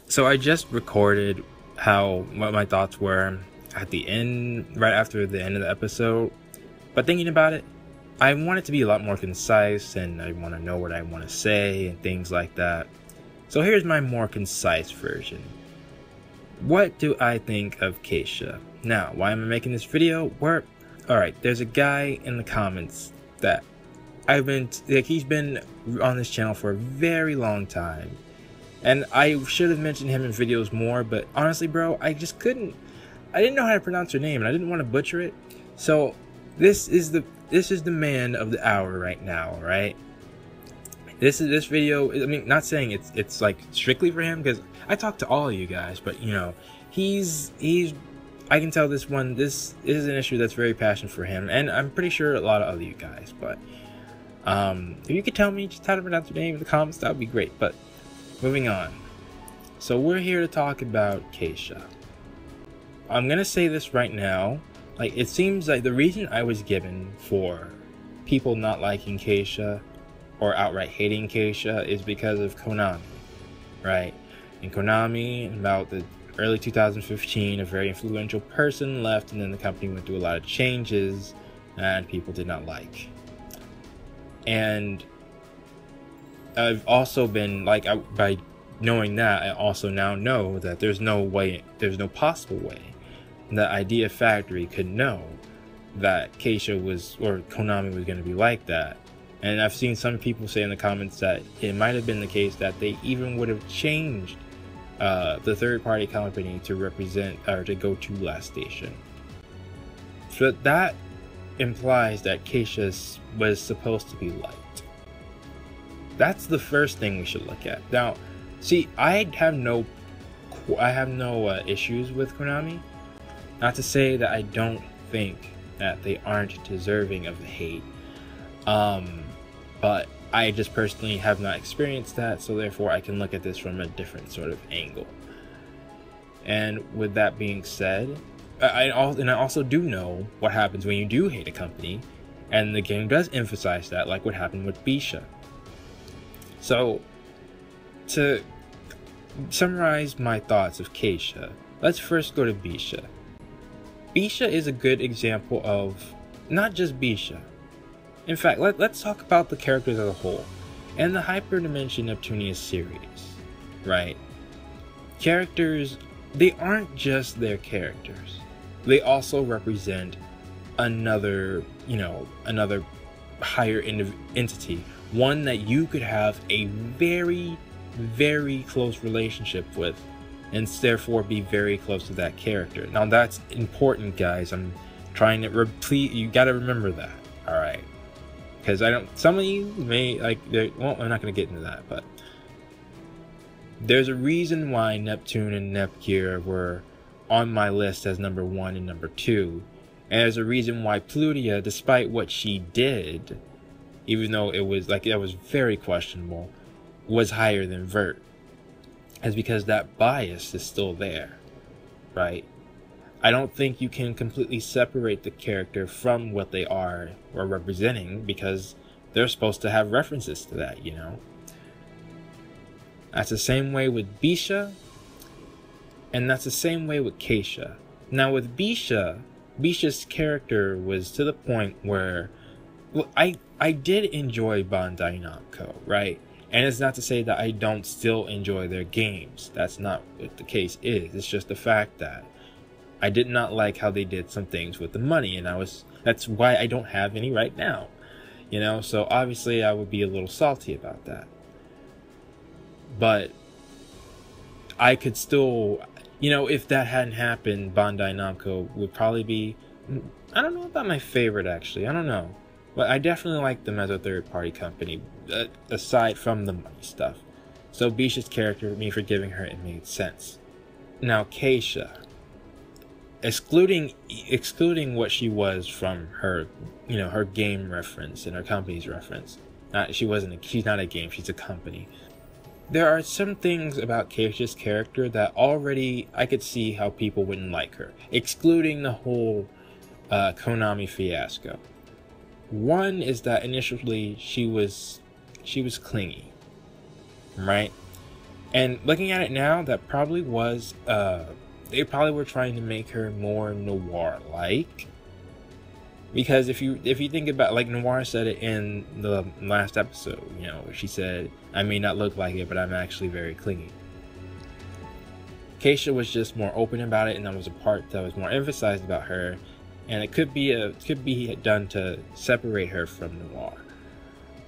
So I just recorded what my thoughts were at the end, right after the end of the episode. But thinking about it, I want it to be a lot more concise, and I want to know what I want to say and things like that. So here's my more concise version. What do I think of K-Sha? Now, why am I making this video? Alright, there's a guy in the comments that he's been on this channel for a very long time. And I should have mentioned him in videos more, but honestly, bro, I didn't know how to pronounce her name, and I didn't want to butcher it. So this is the man of the hour right now, right? This video, I mean, not saying it's like strictly for him, because I talk to all of you guys, but you know, I can tell this is an issue that's very passionate for him, and I'm pretty sure a lot of other you guys. But if you could tell me just how to pronounce your name in the comments, that would be great. But moving on. So we're here to talk about K-Sha. I'm gonna say this right now. Like, it seems like the reason I was given for people not liking K-Sha or outright hating K-Sha is because of Konami, right? In Konami, about the early 2015, a very influential person left, and then the company went through a lot of changes and people did not like. And I've also been like, by knowing that, I also now know that there's no possible way that Idea Factory could know that K-Sha or Konami was going to be like that. And I've seen some people say in the comments that it might have been the case that they even would have changed the third-party company to represent or to go to Last Station. So that implies that K-Sha was supposed to be liked. That's the first thing we should look at. Now, see, I have no issues with Konami. Not to say that I don't think that they aren't deserving of the hate, but I just personally have not experienced that, so therefore I can look at this from a different sort of angle. And with that being said, I also do know what happens when you do hate a company, and the game does emphasize that, like what happened with Keysha. So, to summarize my thoughts of K-Sha, let's first go to Keysha. Keysha is a good example of not just Keysha. In fact, let's talk about the characters as a whole and the Hyperdimension Neptunia series, right? Characters, they aren't just their characters. They also represent another higher entity, one that you could have a very, very close relationship with, and therefore be very close to that character. Now that's important, guys. I'm trying to repeat. You got to remember that, all right? Because some of you may well, I'm not going to get into that, but there's a reason why Neptune and Nepgear were on my list as number 1 and number 2, and there's a reason why Plutia, despite what she did, even though it was that was very questionable, was higher than Vert. Is because that bias is still there, right? I don't think you can completely separate the character from what they are or representing, because they're supposed to have references to that, you know? That's the same way with Keysha, and that's the same way with K-Sha. Now with Keysha's character was to the point where, well, I did enjoy Bandai Namco, right? And it's not to say that I don't still enjoy their games. That's not what the case is. It's just the fact that I did not like how they did some things with the money, and that's why I don't have any right now. You know, so obviously I would be a little salty about that. But I could still, you know, if that hadn't happened, Bandai Namco would probably be, I don't know about my favorite actually. I don't know. But I definitely like them as a third-party company, aside from the money stuff. So Keysha's character, me forgiving her, it made sense. Now K-Sha, excluding what she was from her, you know, her game reference and her company's reference. She's not a game, she's a company. There are some things about Keysha's character that already I could see how people wouldn't like her, excluding the whole Konami fiasco. One is that initially she was clingy, right? And looking at it now, that probably was, they probably were trying to make her more noir-like. Because if you think about, like Noir said it in the last episode, you know, she said, I may not look like it, but I'm actually very clingy. Keysha was just more open about it, and that was a part that was more emphasized about her, and it could be done to separate her from Noir.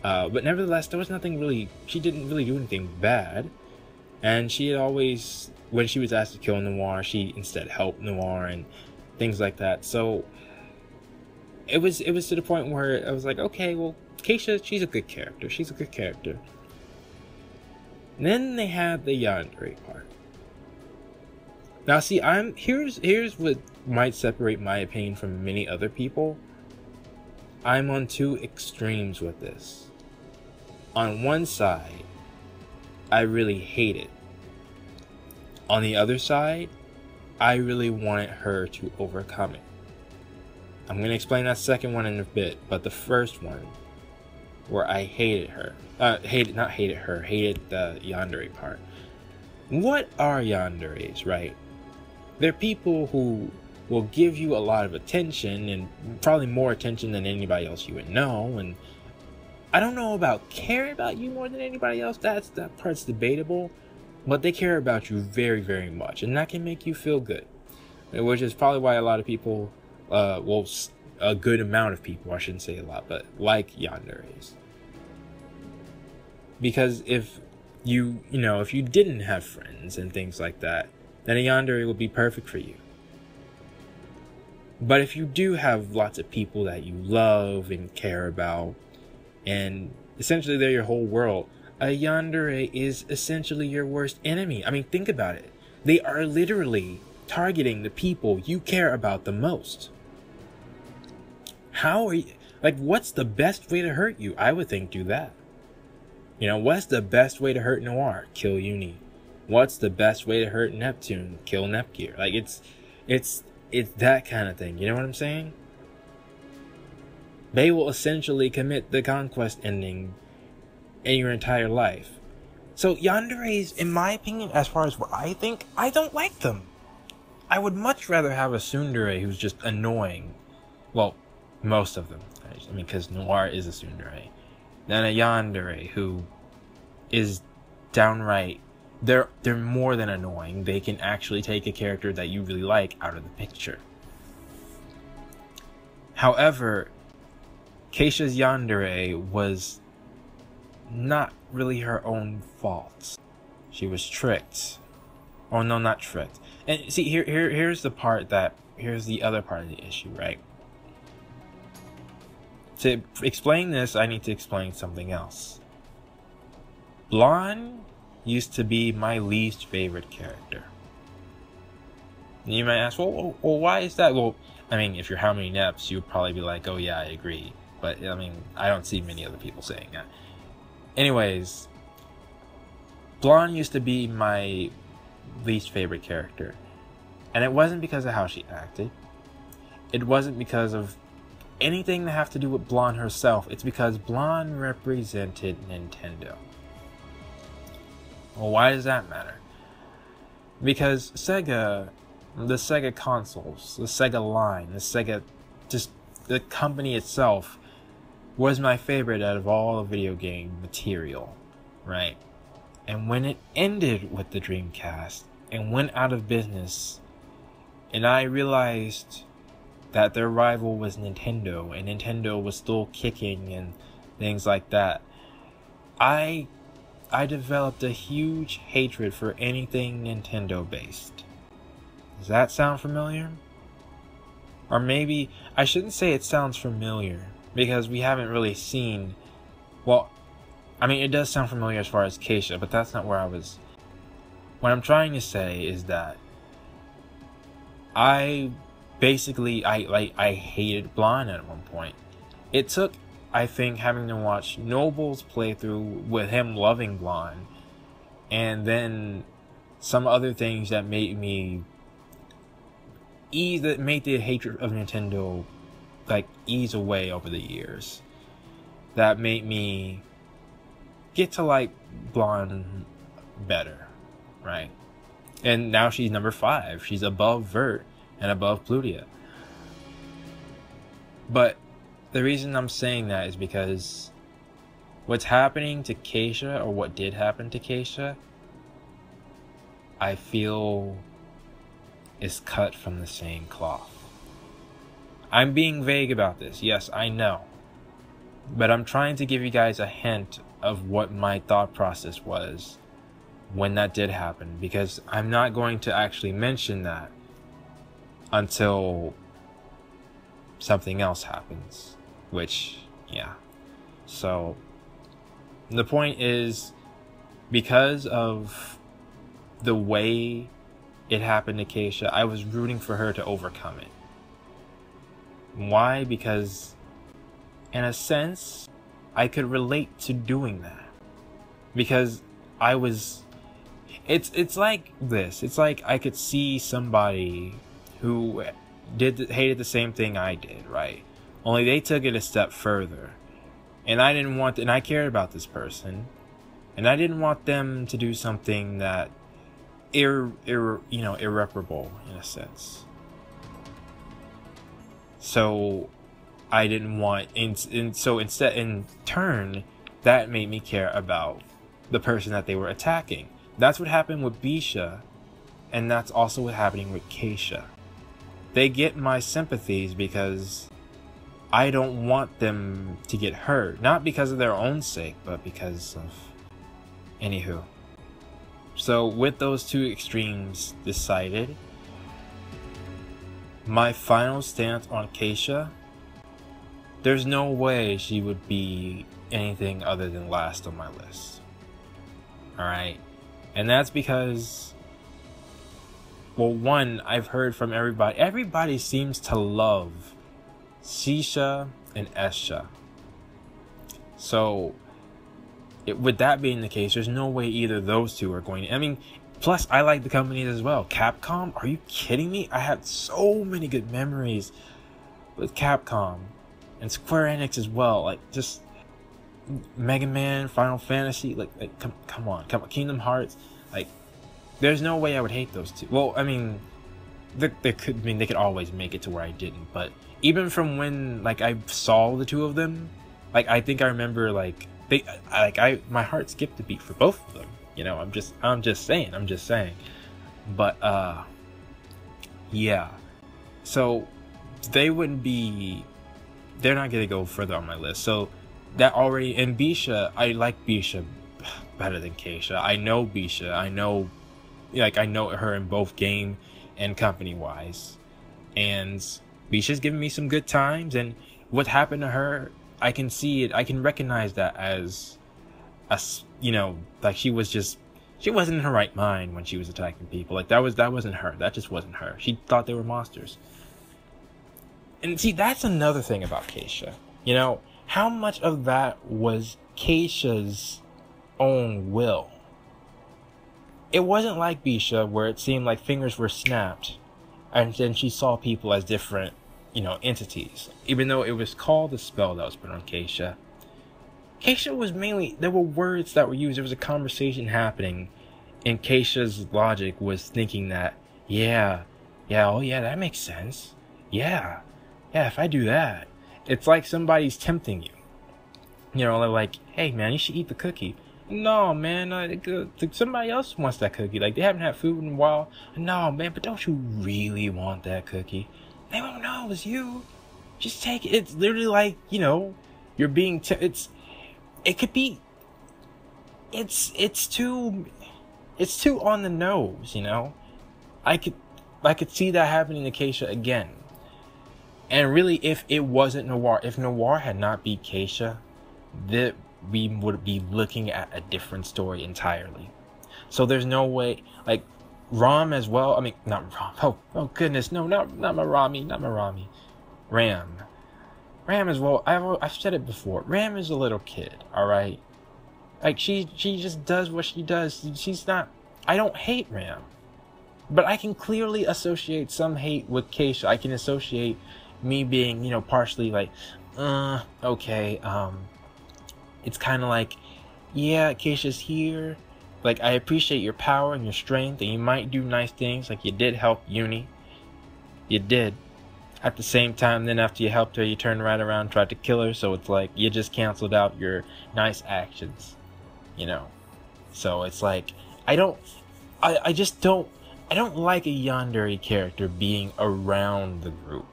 But nevertheless, there was nothing really, she didn't really do anything bad, and she had always, when she was asked to kill Noir, she instead helped Noir and things like that. So it was to the point where I was like, okay, well, Keysha, she's a good character. She's a good character. And then they had the Yander part. Now, see, here's what might separate my opinion from many other people. I'm on two extremes with this. On one side, I really hate it. On the other side, I really wanted her to overcome it. I'm going to explain that second one in a bit, but the first one, where I hated her, hated the Yandere part. What are Yanderes, right? They're people who will give you a lot of attention, and probably more attention than anybody else you would know, and I don't know about care about you more than anybody else, that part's debatable, but they care about you very, very much, and that can make you feel good, which is probably why a lot of people, well, a good amount of people, I shouldn't say a lot, but like Yanderes. Because if you didn't have friends and things like that, then a Yandere would be perfect for you. But if you do have lots of people that you love and care about, and essentially they're your whole world, a Yandere is essentially your worst enemy. I mean, think about it. They are literally targeting the people you care about the most. How are you, like, what's the best way to hurt you? I would think do that. You know, what's the best way to hurt Noir? Kill Uni. What's the best way to hurt Neptune? Kill Nepgear. Like, it's that kind of thing. You know what I'm saying? They will essentially commit the conquest ending in your entire life. So Yanderes, in my opinion, as far as what I think, I don't like them. I would much rather have a tsundere who's just annoying. Well, most of them. I mean, because Noir is a tsundere. Than a Yandere who is downright, they're more than annoying. They can actually take a character that you really like out of the picture. However, Keisha's Yandere was not really her own fault. She was tricked. Oh no, not tricked. And see, here's the other part of the issue, right? To explain this, I need to explain something else. Blonde used to be my least favorite character. And you might ask, well, why is that? Well, I mean, if you're how many Neps, you'd probably be like, oh yeah, I agree. But, I mean, I don't see many other people saying that. Anyways, Blonde used to be my least favorite character. And it wasn't because of how she acted. It wasn't because of anything that have to do with Blonde herself. It's because Blonde represented Nintendo. Well, why does that matter? Because Sega, the Sega consoles, the Sega line, the Sega, just the company itself was my favorite out of all the video game material, right? And when it ended with the Dreamcast and went out of business, and I realized that their rival was Nintendo, and Nintendo was still kicking and things like that, I developed a huge hatred for anything Nintendo based. Does that sound familiar? Or maybe, I shouldn't say it sounds familiar, because we haven't really seen, well, I mean, it does sound familiar as far as K-Sha, but that's not where I was. What I'm trying to say is that I hated Blonde at one point. It took, I think, having to watch Noble's playthrough with him loving Blonde, and then some other things that made the hatred of Nintendo like ease away over the years, that made me get to like Blonde better. right? And now she's number 5. She's above Vert and above Plutia. But the reason I'm saying that is because what's happening to K-Sha, or what did happen to K-Sha, I feel is cut from the same cloth. I'm being vague about this, yes, I know. But I'm trying to give you guys a hint of what my thought process was when that did happen, because I'm not going to actually mention that until something else happens, which, yeah. So the point is, because of the way it happened to Keysha, I was rooting for her to overcome it. Why? Because in a sense, I could relate to doing that. Because I was... It's like this. It's like I could see somebody who hated the same thing I did, right? Only they took it a step further. And I didn't want... And I cared about this person. And I didn't want them to do something that... irreparable, in a sense. So I didn't want, so instead, in turn, that made me care about the person that they were attacking. That's what happened with Bisha, and that's also what's happening with Keysha. They get my sympathies because I don't want them to get hurt, not because of their own sake, but because of... Anywho. So with those two extremes decided, my final stance on Keysha, there's no way she would be anything other than last on my list. Alright? And that's because, well, one, I've heard from everybody. Everybody seems to love Keysha and S-Sha. So, with that being the case, there's no way either of those two are going to... I mean, plus, I like the companies as well. Capcom? Are you kidding me? I had so many good memories with Capcom. And Square Enix as well. Like, just... Mega Man, Final Fantasy. Like come on. Kingdom Hearts. Like, there's no way I would hate those two. Well, I mean... they could always make it to where I didn't. But even from when, like, I saw the two of them... Like, I think I remember, like... my heart skipped a beat for both of them. You know, I'm just saying. But, yeah. So, they're not gonna go further on my list. So, that already, and Bisha, I like Bisha better than Keysha. I know Bisha. I know her in both game and company-wise. And Bisha's given me some good times, and what happened to her, I can see it. I can recognize that as like she wasn't in her right mind when she was attacking people. Like, that wasn't her. That just wasn't her. She thought they were monsters. And see, that's another thing about Keysha. You know, how much of that was Keysha's own will? It wasn't like Bisha, where it seemed like fingers were snapped, and then she saw people as different, entities. Even though it was called the spell that was put on Keysha. Keysha was mainly, there were words that were used, there was a conversation happening, and Keysha's logic was thinking that, that makes sense. Yeah, if I do that. It's like somebody's tempting you. They're like, hey man, you should eat the cookie. No man, somebody else wants that cookie. Like, they haven't had food in a while. No man, but don't you really want that cookie? They won't know it was you. Just take it. It's literally like, you're being... It could be... It's too on the nose, I could see that happening to Keysha again. And really, if it wasn't Noir, if Noir had not beat Keysha, that we would be looking at a different story entirely. So there's no way... Like, Ram as well. I mean, not Ram. Oh goodness, no, not Marami. Ram as well. I've said it before. Ram is a little kid, all right. Like, she just does what she does. She's not... I don't hate Ram, but I can clearly associate some hate with Keysha. I can associate me being, partially like, okay. It's kind of like, yeah, Keysha's here, Like, I appreciate your power and your strength, and you might do nice things, like you did help Uni. You did. At the same time, then after you helped her, you turned right around and tried to kill her, so it's like, you just canceled out your nice actions. You know? So it's like, I don't like a yandere character being around the group.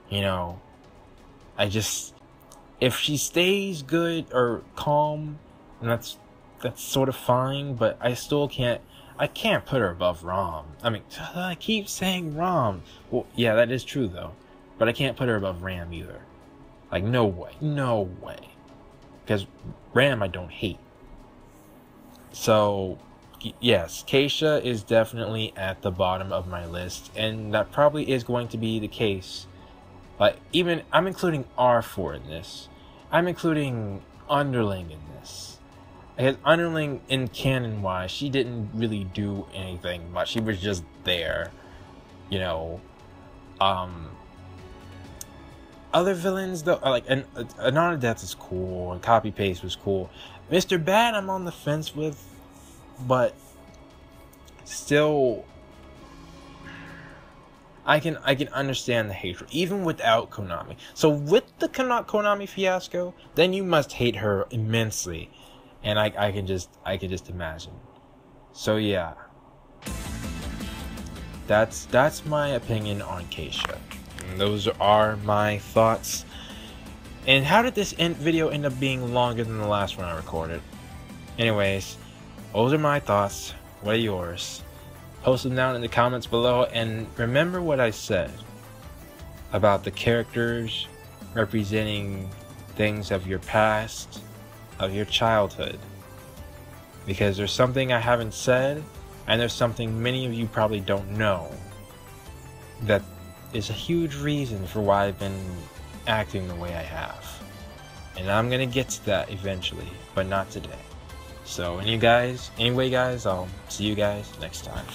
You know? If she stays good or calm, and that's sort of fine, but I can't put her above Rom. I mean, I keep saying Rom. Well, yeah, that is true though. But I can't put her above Ram either. Like, no way. No way. Because Ram I don't hate. So, yes, K-Sha is definitely at the bottom of my list, and that probably is going to be the case. Like, even, I'm including R4 in this. I'm including Underling in this. Because Underling, in canon-wise, she didn't really do anything much. She was just there. You know. Other villains, though, like, Anana Death is cool, and Copy Paste was cool. Mr. Bad, I'm on the fence with, but still, I can understand the hatred, even without Konami. So with the Konami fiasco, then you must hate her immensely, and I can just imagine. So yeah, that's my opinion on Keysha. And those are my thoughts. And how did this video end up being longer than the last one I recorded? Anyways, those are my thoughts. What are yours? Post them down in the comments below, and remember what I said about the characters representing things of your past, of your childhood. Because there's something I haven't said, and there's something many of you probably don't know that is a huge reason for why I've been acting the way I have. And I'm gonna get to that eventually, but not today. So anyway guys, I'll see you guys next time.